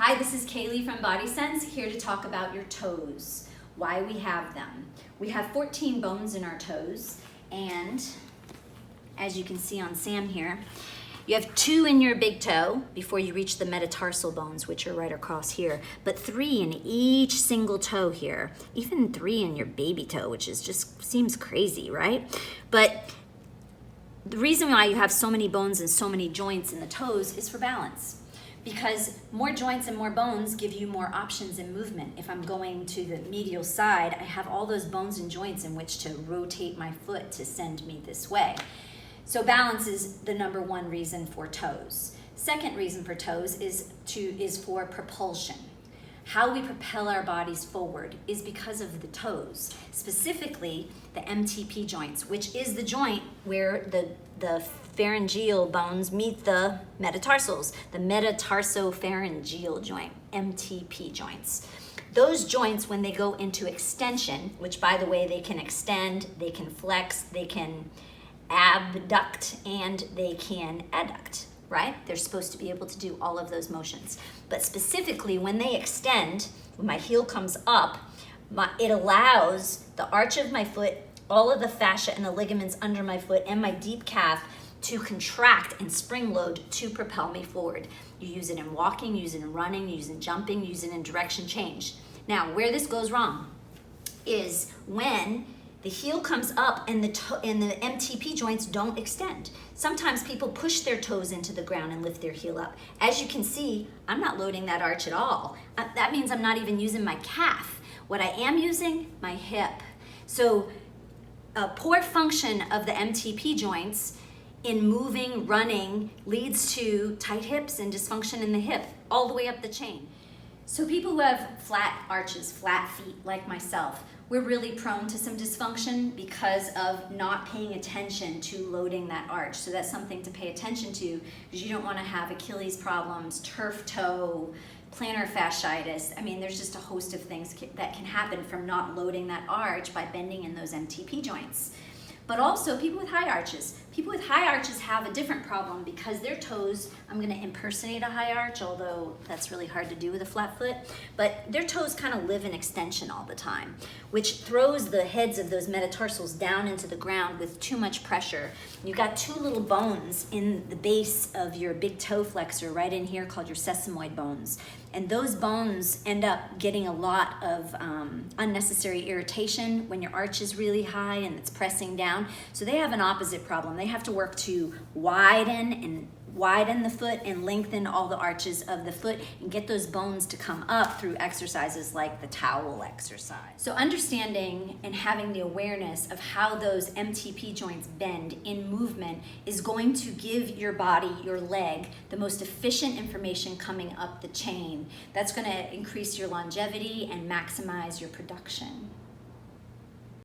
Hi, this is Kaylee from Body Sense, here to talk about your toes, why we have them. We have 14 bones in our toes, and as you can see on Sam here, you have 2 in your big toe before you reach the metatarsal bones, which are right across here, but 3 in each single toe here, even 3 in your baby toe, which is just seems crazy, right? But the reason why you have so many bones and so many joints in the toes is for balance. Because more joints and more bones give you more options in movement. If I'm going to the medial side, I have all those bones and joints in which to rotate my foot to send me this way. So balance is the number one reason for toes. Second reason for toes is for propulsion. How we propel our bodies forward is because of the toes, specifically the MTP joints, which is the joint where the pharyngeal bones meet the metatarsals, the metatarso-pharyngeal joint, MTP joints. Those joints, when they go into extension, which by the way, they can extend, they can flex, they can abduct, and they can adduct, right? They're supposed to be able to do all of those motions. But specifically, when they extend, when my heel comes up, it allows the arch of my foot, all of the fascia and the ligaments under my foot, and my deep calf to contract and spring load to propel me forward. You use it in walking, use it in running, use it in jumping, use it in direction change. Now, where this goes wrong is when the heel comes up and the MTP joints don't extend. Sometimes people push their toes into the ground and lift their heel up. As you can see, I'm not loading that arch at all. That means I'm not even using my calf. What I am using, my hip. So a poor function of the MTP joints in moving, running, leads to tight hips and dysfunction in the hip, all the way up the chain. So people who have flat arches, flat feet, like myself, we're really prone to some dysfunction because of not paying attention to loading that arch. So that's something to pay attention to, because you don't want to have Achilles problems, turf toe, plantar fasciitis. I mean, there's just a host of things that can happen from not loading that arch by bending in those MTP joints. But also people with high arches. People with high arches have a different problem because their toes, I'm gonna impersonate a high arch, although that's really hard to do with a flat foot, but their toes kind of live in extension all the time, which throws the heads of those metatarsals down into the ground with too much pressure. You've got 2 little bones in the base of your big toe flexor right in here called your sesamoid bones. And those bones end up getting a lot of unnecessary irritation when your arch is really high and it's pressing down. So they have an opposite problem. They have to work to widen the foot and lengthen all the arches of the foot and get those bones to come up through exercises like the towel exercise. So understanding and having the awareness of how those MTP joints bend in movement is going to give your body, your leg, the most efficient information coming up the chain. That's going to increase your longevity and maximize your production.